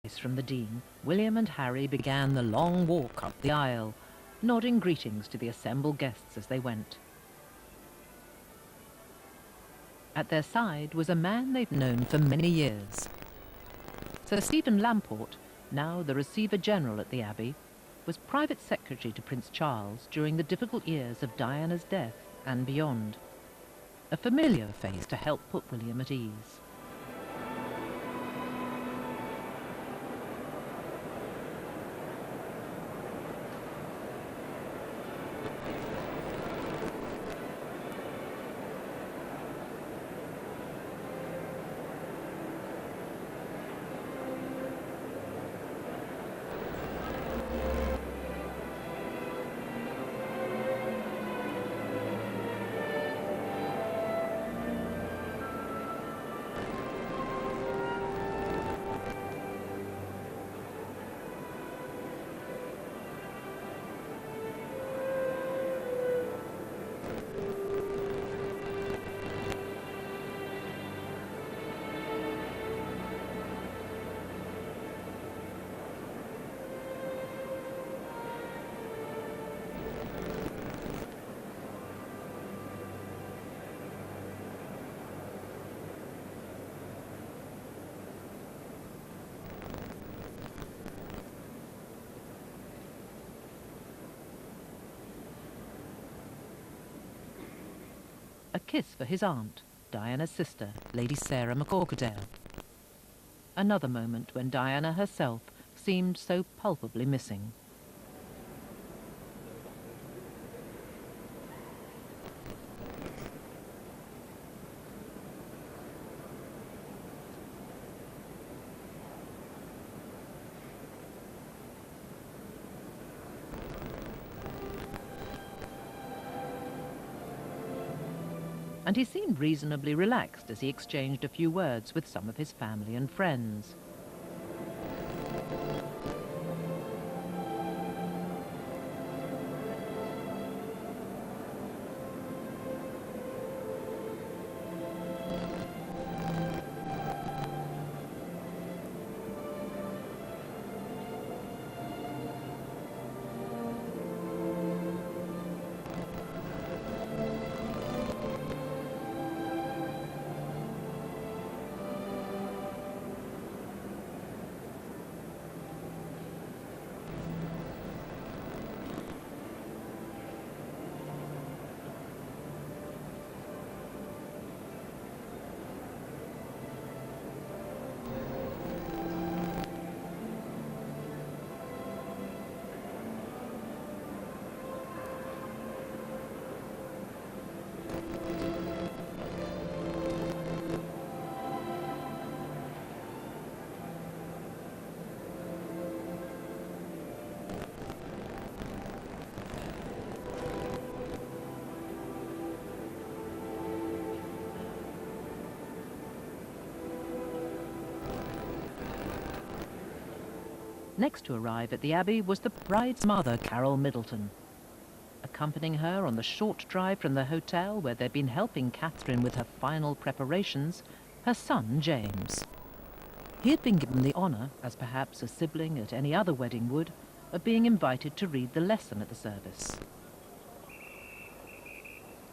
From the Dean, William and Harry began the long walk up the aisle, nodding greetings to the assembled guests as they went. At their side was a man they've known for many years. Sir Stephen Lamport, now the Receiver General at the Abbey, was private secretary to Prince Charles during the difficult years of Diana's death and beyond. A familiar face to help put William at ease. A kiss for his aunt, Diana's sister, Lady Sarah McCorquodale. Another moment when Diana herself seemed so palpably missing. And he seemed reasonably relaxed as he exchanged a few words with some of his family and friends. Next to arrive at the Abbey was the bride's mother, Carol Middleton. Accompanying her on the short drive from the hotel where they'd been helping Catherine with her final preparations, her son, James. He had been given the honour, as perhaps a sibling at any other wedding would, of being invited to read the lesson at the service.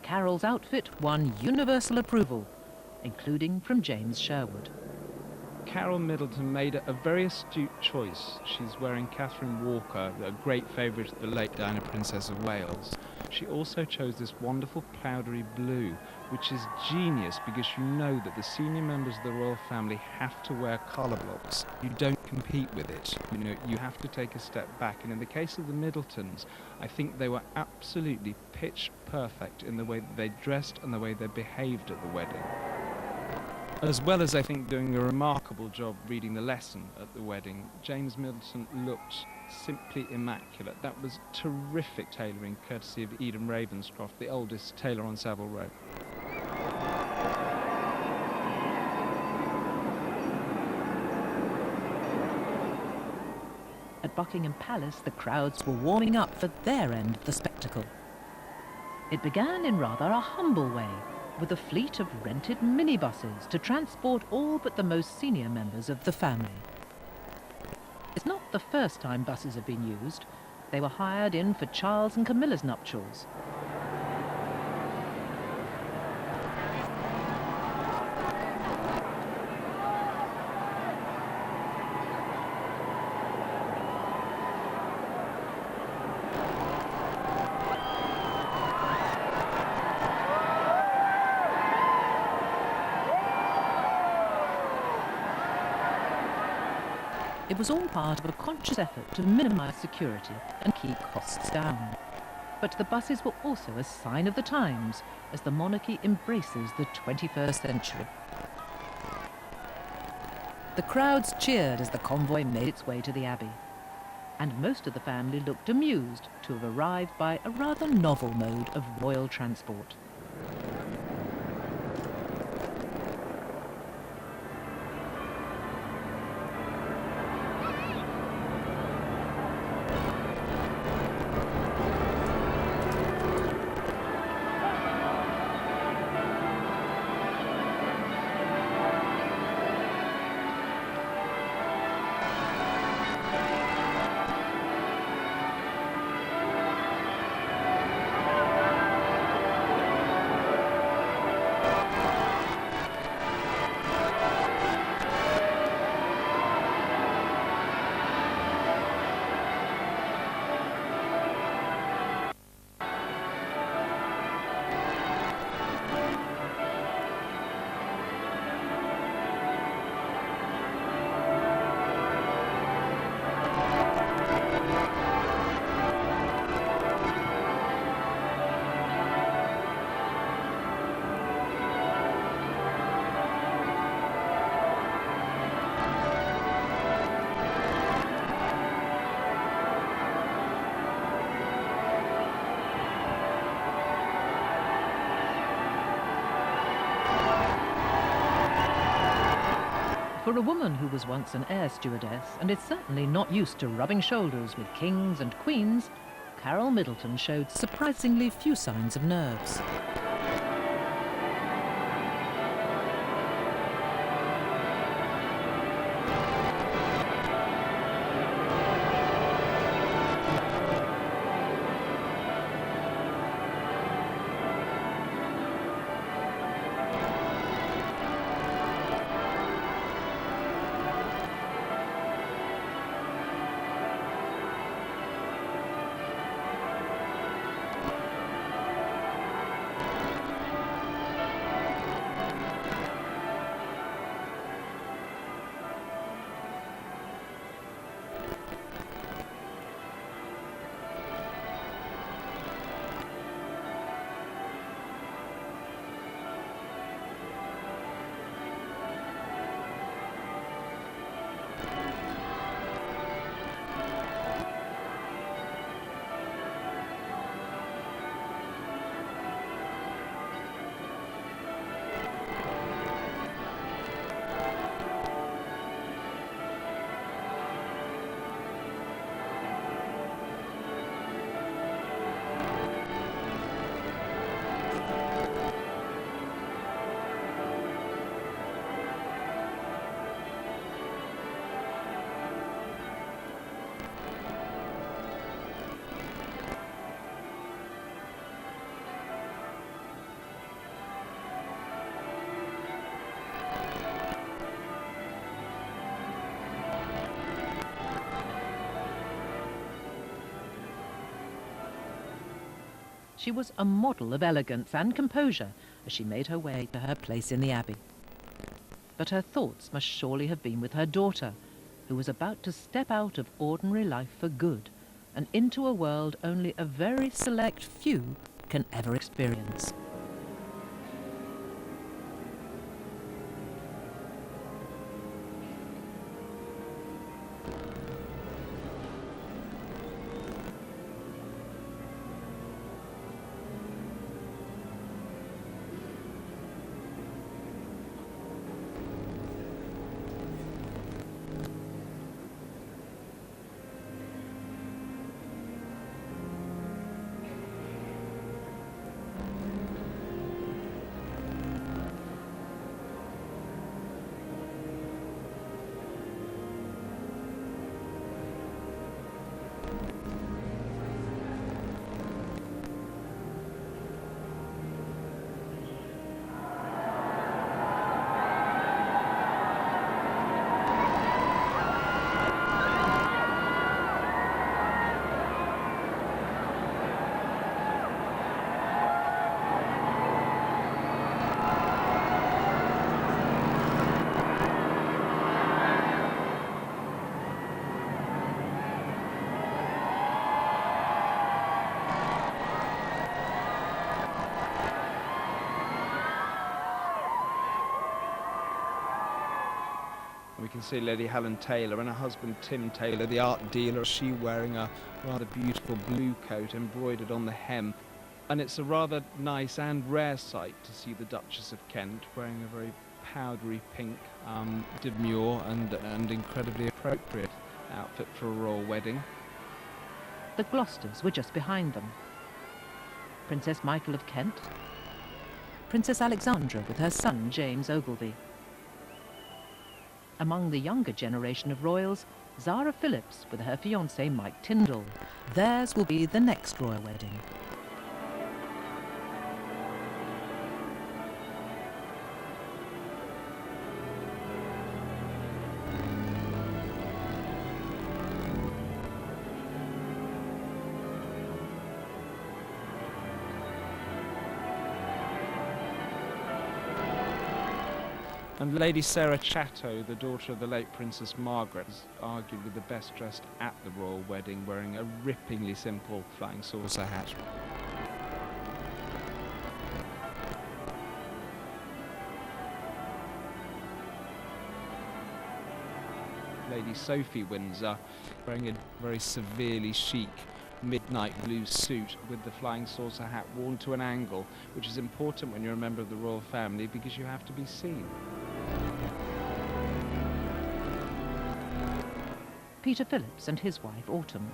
Carol's outfit won universal approval, including from James Sherwood. Carol Middleton made a very astute choice. She's wearing Catherine Walker, a great favourite of the late Diana, Princess of Wales. She also chose this wonderful powdery blue, which is genius because you know that the senior members of the royal family have to wear colour blocks. You don't compete with it. You know, you have to take a step back. And in the case of the Middletons, I think they were absolutely pitch perfect in the way that they dressed and the way they behaved at the wedding. As well as, I think, doing a remarkable job reading the lesson at the wedding, James Middleton looked simply immaculate. That was terrific tailoring, courtesy of Eden Ravenscroft, the oldest tailor on Savile Row. At Buckingham Palace, the crowds were warming up for their end of the spectacle. It began in rather a humble way, with a fleet of rented minibuses to transport all but the most senior members of the family. It's not the first time buses have been used. They were hired in for Charles and Camilla's nuptials. It was all part of a conscious effort to minimise security and keep costs down. But the buses were also a sign of the times as the monarchy embraces the 21st century. The crowds cheered as the convoy made its way to the Abbey, and most of the family looked amused to have arrived by a rather novel mode of royal transport. For a woman who was once an air stewardess and is certainly not used to rubbing shoulders with kings and queens, Carol Middleton showed surprisingly few signs of nerves. She was a model of elegance and composure as she made her way to her place in the Abbey. But her thoughts must surely have been with her daughter, who was about to step out of ordinary life for good and into a world only a very select few can ever experience. We can see Lady Helen Taylor and her husband Tim Taylor, the art dealer. She wearing a rather beautiful blue coat embroidered on the hem. And it's a rather nice and rare sight to see the Duchess of Kent wearing a very powdery pink, demure and incredibly appropriate outfit for a royal wedding. The Gloucesters were just behind them. Princess Michael of Kent, Princess Alexandra with her son James Ogilvy. Among the younger generation of royals, Zara Phillips with her fiancé Mike Tyndall. Theirs will be the next royal wedding. And Lady Sarah Chatto, the daughter of the late Princess Margaret, is arguably the best dressed at the royal wedding, wearing a ripplingly simple flying saucer hat. Lady Sophie Windsor, wearing a very severely chic midnight blue suit with the flying saucer hat worn to an angle, which is important when you're a member of the royal family because you have to be seen. Peter Phillips and his wife Autumn.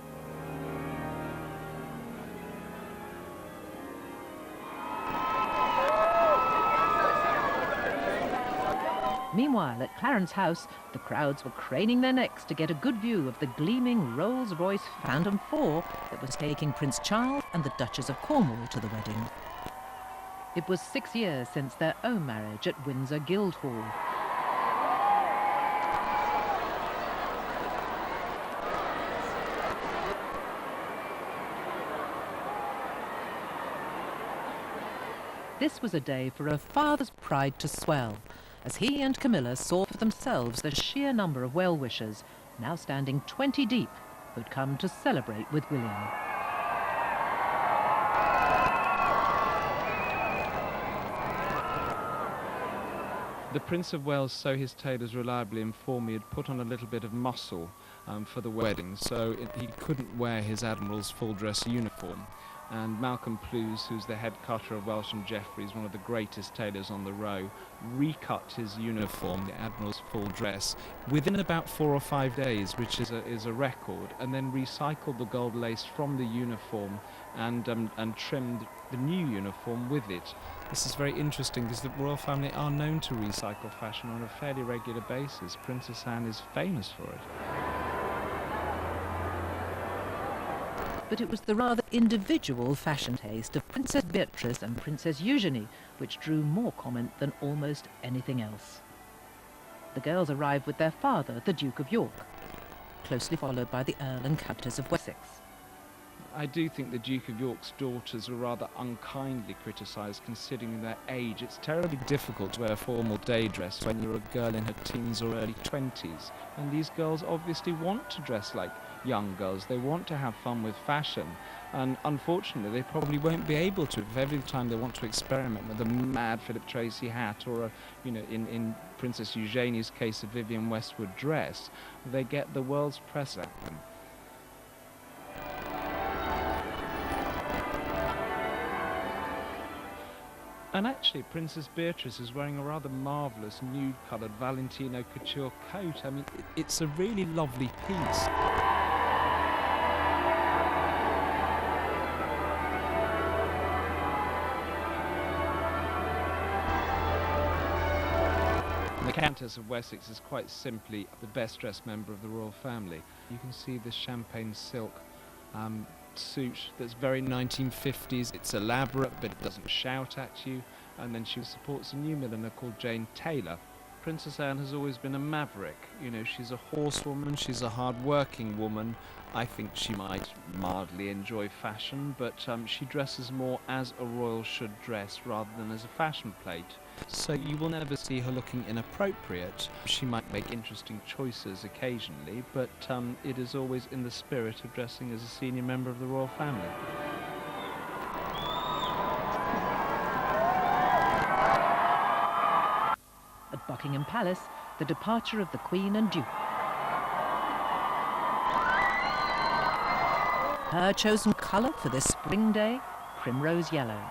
Meanwhile, at Clarence House, the crowds were craning their necks to get a good view of the gleaming Rolls-Royce Phantom 4 that was taking Prince Charles and the Duchess of Cornwall to the wedding. It was 6 years since their own marriage at Windsor Guildhall. This was a day for a father's pride to swell, as he and Camilla saw for themselves the sheer number of well-wishers, now standing 20 deep, who'd come to celebrate with William. The Prince of Wales, so his tailors reliably informed me, had put on a little bit of muscle for the wedding, so he couldn't wear his Admiral's full-dress uniform. And Malcolm Plews, who's the head cutter of Welsh and Jeffreys, one of the greatest tailors on the row, recut his uniform, the Admiral's full dress, within about 4 or 5 days, which is a record, and then recycled the gold lace from the uniform and trimmed the new uniform with it. This is very interesting because the royal family are known to recycle fashion on a fairly regular basis. Princess Anne is famous for it. But it was the rather individual fashion taste of Princess Beatrice and Princess Eugenie which drew more comment than almost anything else. The girls arrived with their father, the Duke of York, closely followed by the Earl and Countess of Wessex. I do think the Duke of York's daughters were rather unkindly criticised considering their age. It's terribly difficult to wear a formal day dress when you're a girl in her teens or early 20s. And these girls obviously want to dress like young girls. They want to have fun with fashion. And unfortunately, they probably won't be able to if every time they want to experiment with a mad Philip Tracy hat or, in Princess Eugenie's case, a Vivienne Westwood dress, they get the world's press at them. And actually, Princess Beatrice is wearing a rather marvellous nude-coloured Valentino couture coat. I mean, it's a really lovely piece. The Countess of Wessex is quite simply the best-dressed member of the royal family. You can see this champagne silk suit that's very 1950s. It's elaborate, but it doesn't shout at you. And then she supports a new milliner called Jane Taylor. Princess Anne has always been a maverick. She's a horsewoman, she's a hard-working woman. I think she might mildly enjoy fashion, but she dresses more as a royal should dress rather than as a fashion plate. So you will never see her looking inappropriate. She might make interesting choices occasionally, but it is always in the spirit of dressing as a senior member of the royal family. At Buckingham Palace, the departure of the Queen and Duke. Her chosen colour for this spring day, primrose yellow.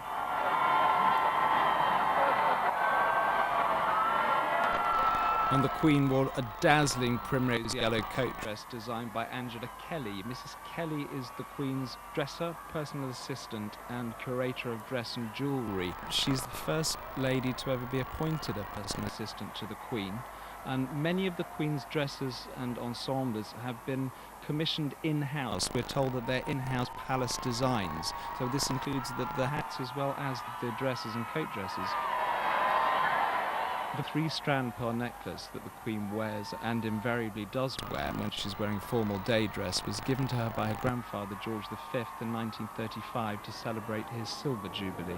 And the Queen wore a dazzling primrose yellow coat dress designed by Angela Kelly. Mrs. Kelly is the Queen's dresser, personal assistant and curator of dress and jewellery. She's the first lady to ever be appointed a personal assistant to the Queen. And many of the Queen's dresses and ensembles have been commissioned in-house. We're told that they're in-house palace designs. So this includes the hats as well as the dresses and coat dresses. The three-strand pearl necklace that the Queen wears and invariably does wear when she's wearing formal day dress was given to her by her grandfather George V in 1935 to celebrate his silver jubilee.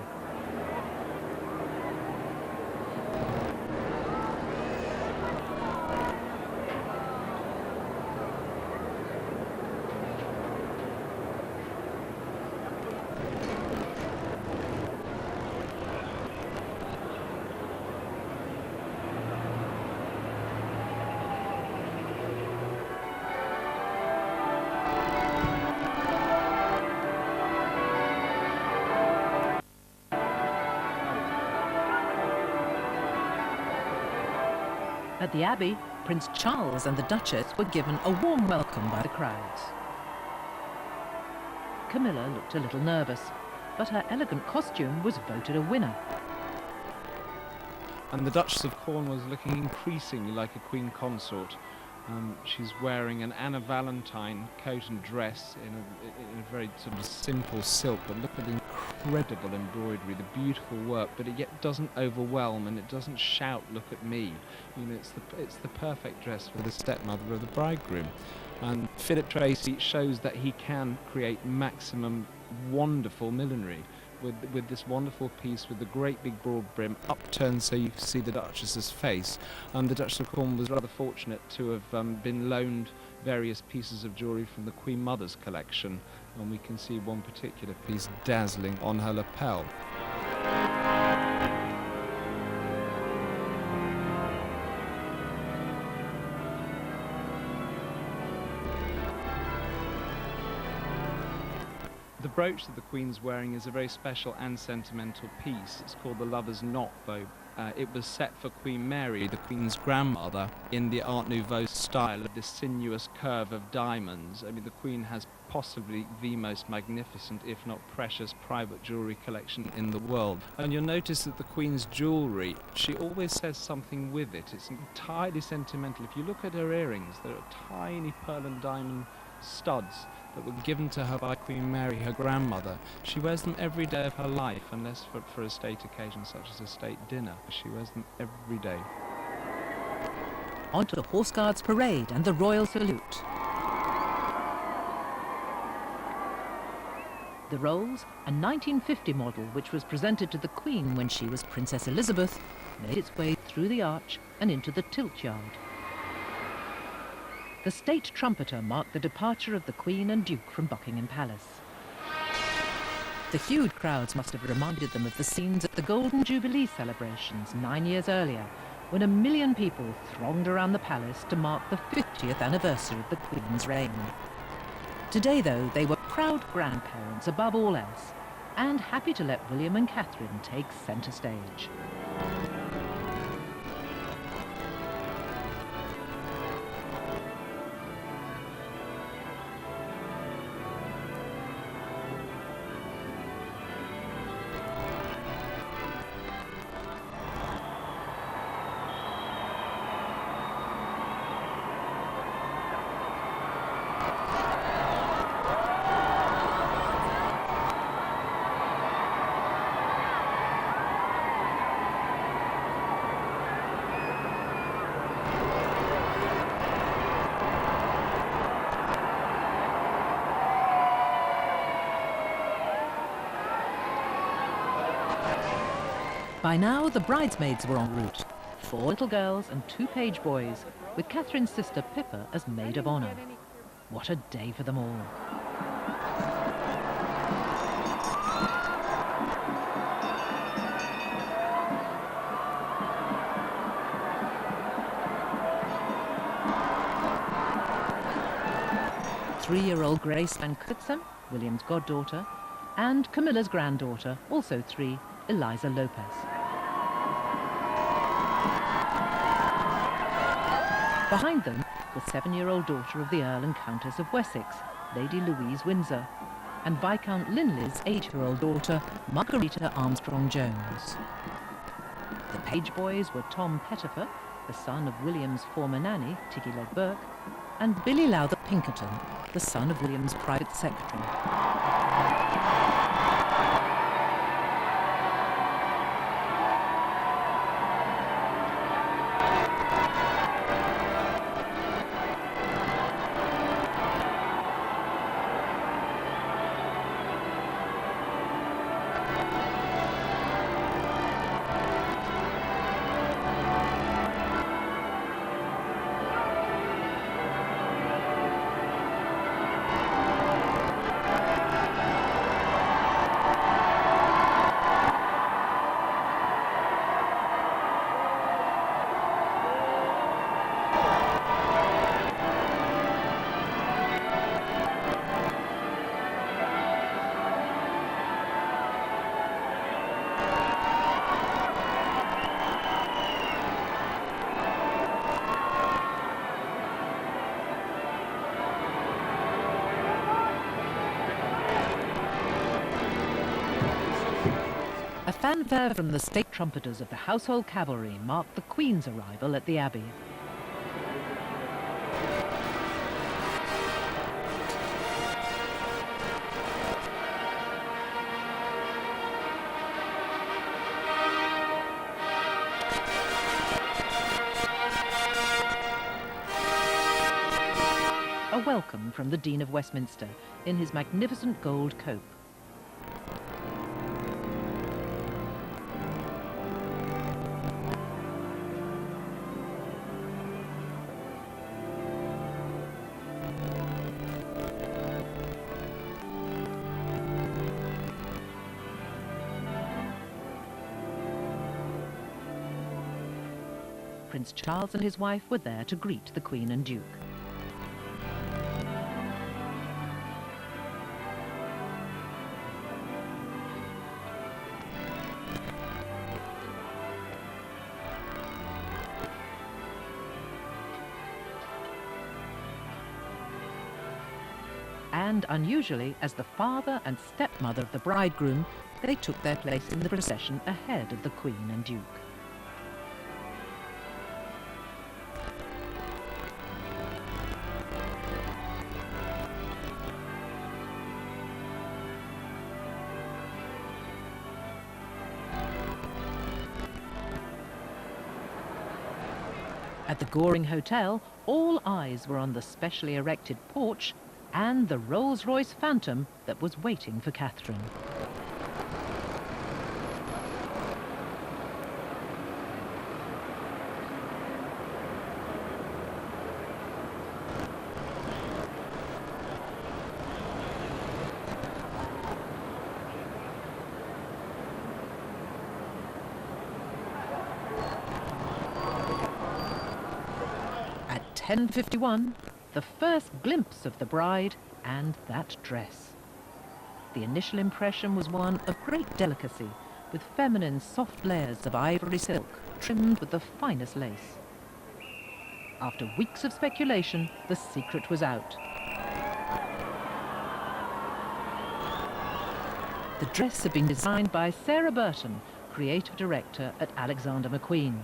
At the Abbey, Prince Charles and the Duchess were given a warm welcome by the crowds. Camilla looked a little nervous, but her elegant costume was voted a winner. And the Duchess of Cornwall was looking increasingly like a Queen consort. She's wearing an Anna Valentine coat and dress in a very sort of simple silk, but look at the incredible embroidery, the beautiful work, but it yet doesn't overwhelm and it doesn't shout, "Look at me." You know, it's the perfect dress for the stepmother of the bridegroom. And Philip Tracy shows that he can create maximum wonderful millinery with this wonderful piece with the great big broad brim upturned so you can see the Duchess's face. And the Duchess of Cornwall was rather fortunate to have been loaned various pieces of jewellery from the Queen Mother's collection, and we can see one particular piece dazzling on her lapel. The brooch that the Queen's wearing is a very special and sentimental piece. It's called the Lover's Knot, though. It was set for Queen Mary, the Queen's grandmother, in the Art Nouveau style of this sinuous curve of diamonds. I mean, the Queen has possibly the most magnificent, if not precious, private jewellery collection in the world. And you'll notice that the Queen's jewellery, she always says something with it. It's entirely sentimental. If you look at her earrings, there are tiny pearl and diamond studs that were given to her by Queen Mary, her grandmother. She wears them every day of her life, unless for a state occasion such as a state dinner. She wears them every day. On to the Horse Guards Parade and the Royal Salute. The Rolls, a 1950 model which was presented to the Queen when she was Princess Elizabeth, made its way through the arch and into the tilt yard. The state trumpeter marked the departure of the Queen and Duke from Buckingham Palace. The huge crowds must have reminded them of the scenes at the Golden Jubilee celebrations 9 years earlier, when 1 million people thronged around the palace to mark the 50th anniversary of the Queen's reign. Today, though, they were proud grandparents above all else, and happy to let William and Catherine take centre stage. By now, the bridesmaids were en route. 4 little girls and 2 page boys, with Catherine's sister Pippa as maid of honour. What a day for them all. 3-year-old Grace Van Cutsem, William's goddaughter, and Camilla's granddaughter, also 3, Eliza Lopez. Behind them was 7-year-old daughter of the Earl and Countess of Wessex, Lady Louise Windsor, and Viscount Linley's 8-year-old daughter, Margarita Armstrong-Jones. The page boys were Tom Pettifer, the son of William's former nanny, Tiggy-Leg Burke, and Billy Lowther Pinkerton, the son of William's private secretary. A fanfare from the state trumpeters of the Household Cavalry marked the Queen's arrival at the Abbey. A welcome from the Dean of Westminster in his magnificent gold cope. Prince Charles and his wife were there to greet the Queen and Duke. And unusually, as the father and stepmother of the bridegroom, they took their place in the procession ahead of the Queen and Duke. At the Goring Hotel, all eyes were on the specially erected porch and the Rolls-Royce Phantom that was waiting for Catherine. At 10:51, the first glimpse of the bride and that dress. The initial impression was one of great delicacy, with feminine soft layers of ivory silk trimmed with the finest lace. After weeks of speculation, the secret was out. The dress had been designed by Sarah Burton, creative director at Alexander McQueen.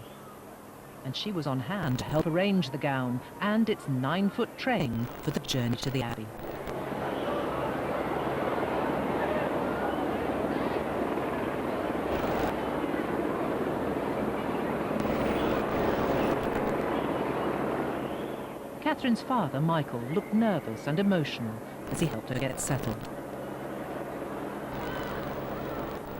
And she was on hand to help arrange the gown and its 9-foot train for the journey to the Abbey. Catherine's father, Michael, looked nervous and emotional as he helped her get settled.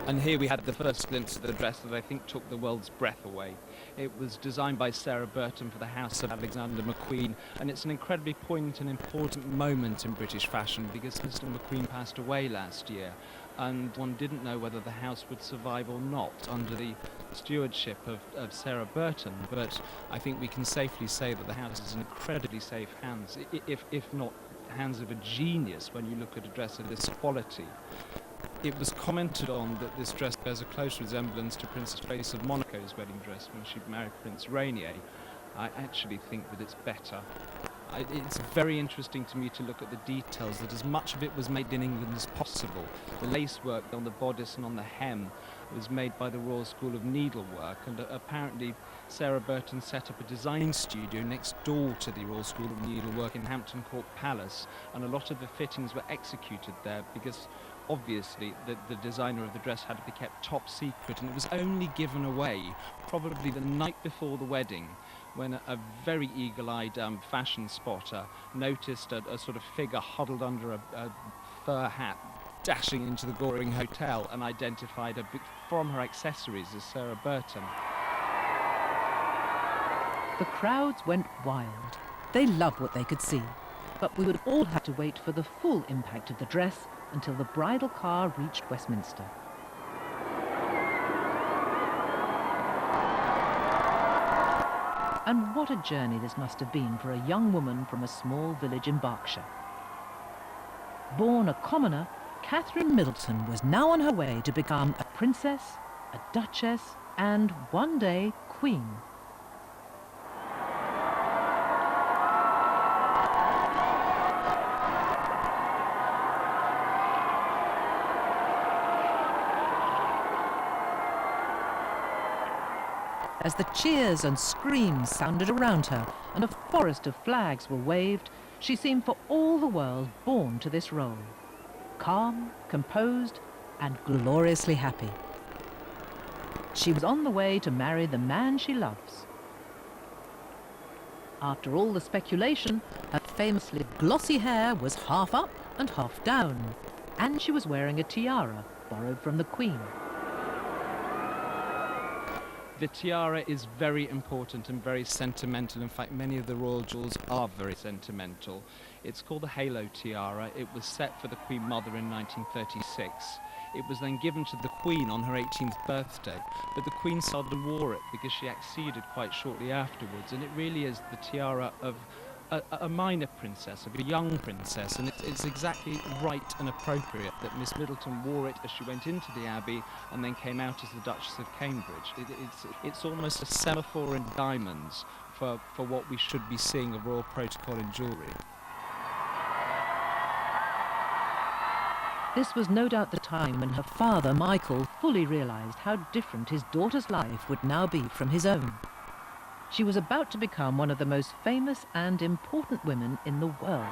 And here we had the first glimpse of the dress that I think took the world's breath away. It was designed by Sarah Burton for the House of Alexander McQueen, and it's an incredibly poignant and important moment in British fashion because Mr. McQueen passed away last year, and one didn't know whether the house would survive or not under the stewardship of Sarah Burton, but I think we can safely say that the house is in incredibly safe hands, if not hands of a genius when you look at a dress of this quality. It was commented on that this dress bears a close resemblance to Princess Grace of Monaco's wedding dress when she married Prince Rainier. I actually think that it's better. It's very interesting to me to look at the details, that as much of it was made in England as possible. The lacework on the bodice and on the hem was made by the Royal School of Needlework, and apparently Sarah Burton set up a design studio next door to the Royal School of Needlework in Hampton Court Palace, and a lot of the fittings were executed there because obviously the designer of the dress had to be kept top secret, and it was only given away probably the night before the wedding, when a very eagle-eyed fashion spotter noticed a sort of figure huddled under a fur hat dashing into the Goring Hotel, and identified her from her accessories as Sarah Burton. The crowds went wild. They loved what they could see. But we would all have to wait for the full impact of the dress until the bridal car reached Westminster. And what a journey this must have been for a young woman from a small village in Berkshire. Born a commoner, Catherine Middleton was now on her way to become a princess, a duchess, and one day, queen. As the cheers and screams sounded around her and a forest of flags were waved, she seemed for all the world born to this role. Calm, composed, and gloriously happy. She was on the way to marry the man she loves. After all the speculation, her famously glossy hair was half up and half down, and she was wearing a tiara borrowed from the Queen. The tiara is very important and very sentimental. In fact, many of the royal jewels are very sentimental. It's called the halo tiara. It was set for the Queen Mother in 1936. It was then given to the Queen on her 18th birthday, but the Queen seldom wore it because she acceded quite shortly afterwards, and it really is the tiara of a minor princess, of a young princess, and it's exactly right and appropriate that Miss Middleton wore it as she went into the Abbey and then came out as the Duchess of Cambridge. It's almost a semaphore in diamonds for what we should be seeing of royal protocol in jewellery. This was no doubt the time when her father, Michael, fully realised how different his daughter's life would now be from his own. She was about to become one of the most famous and important women in the world.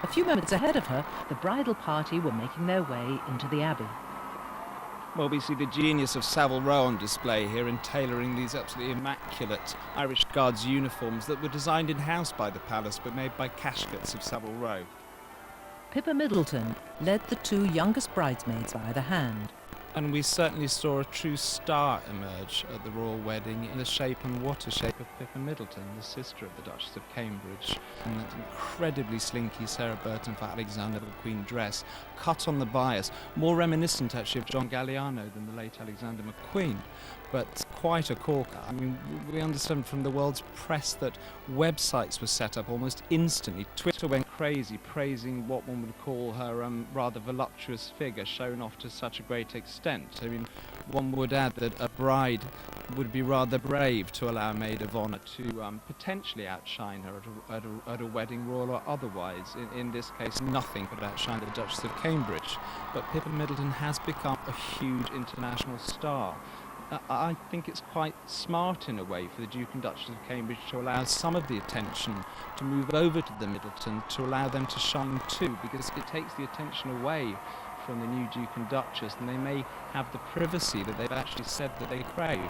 A few moments ahead of her, the bridal party were making their way into the Abbey. Well, we see the genius of Savile Row on display here in tailoring these absolutely immaculate Irish Guards uniforms that were designed in-house by the palace but made by Cashcots of Savile Row. Pippa Middleton led the two youngest bridesmaids by the hand. And we certainly saw a true star emerge at the royal wedding in the shape and what a shape of Pippa Middleton, the sister of the Duchess of Cambridge, in that incredibly slinky Sarah Burton for Alexander the Queen dress, cut on the bias, more reminiscent actually of John Galliano than the late Alexander McQueen, but quite a corker. I mean, we understand from the world's press that websites were set up almost instantly. Twitter went crazy, praising what one would call her rather voluptuous figure, shown off to such a great extent. I mean, one would add that a bride would be rather brave to allow a maid of honour to potentially outshine her at a wedding, royal or otherwise. In this case, nothing could outshine the Duchess of Cambridge. But Pippa Middleton has become a huge international star. I think it's quite smart in a way for the Duke and Duchess of Cambridge to allow some of the attention to move over to the Middleton, to allow them to shine too, because it takes the attention away from the new Duke and Duchess, and they may have the privacy that they've actually said that they crave.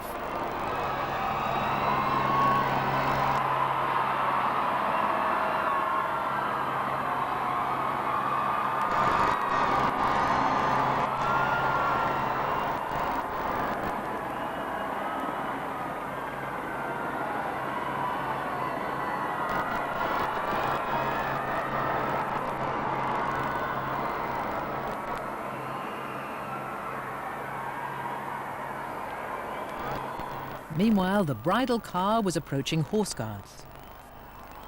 Meanwhile, the bridal car was approaching Horse Guards.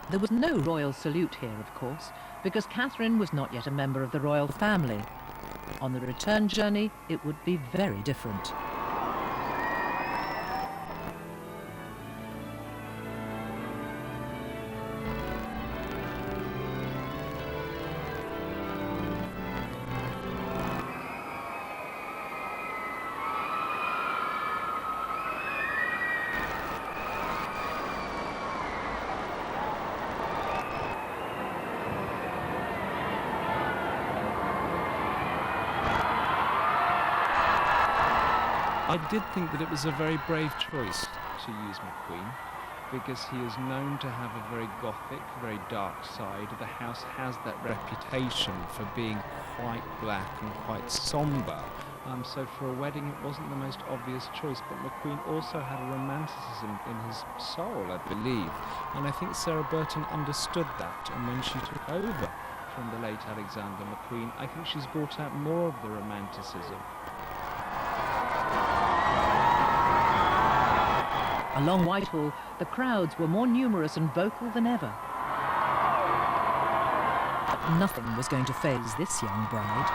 There was no royal salute here, of course, because Catherine was not yet a member of the royal family. On the return journey, it would be very different. I did think that it was a very brave choice to use McQueen, because he is known to have a very gothic, very dark side. The house has that reputation for being quite black and quite sombre. So for a wedding it wasn't the most obvious choice, but McQueen also had a romanticism in his soul, I believe. And I think Sarah Burton understood that, and when she took over from the late Alexander McQueen, I think she's brought out more of the romanticism. Along Whitehall, the crowds were more numerous and vocal than ever. But nothing was going to faze this young bride.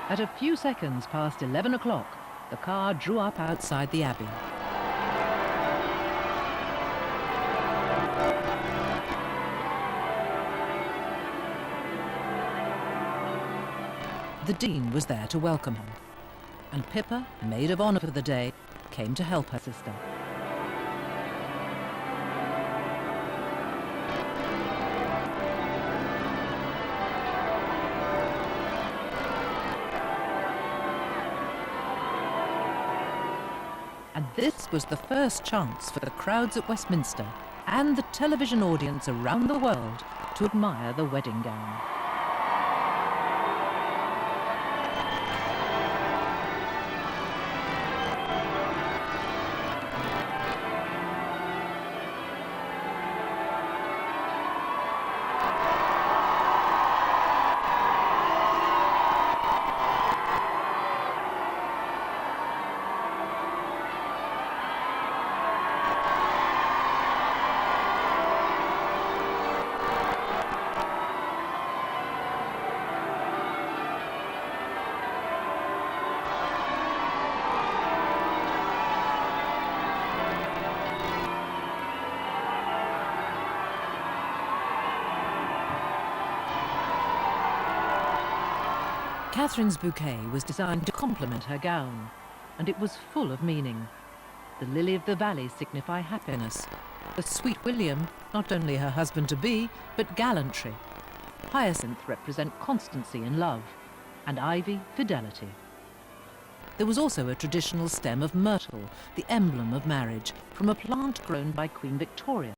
At a few seconds past 11 o'clock, the car drew up outside the Abbey. The Dean was there to welcome her, and Pippa, maid of honour for the day, came to help her sister. And this was the first chance for the crowds at Westminster and the television audience around the world to admire the wedding gown. Catherine's bouquet was designed to complement her gown, and it was full of meaning. The lily of the valley signify happiness. The sweet William, not only her husband-to-be, but gallantry. Hyacinth represent constancy and love, and ivy, fidelity. There was also a traditional stem of myrtle, the emblem of marriage, from a plant grown by Queen Victoria.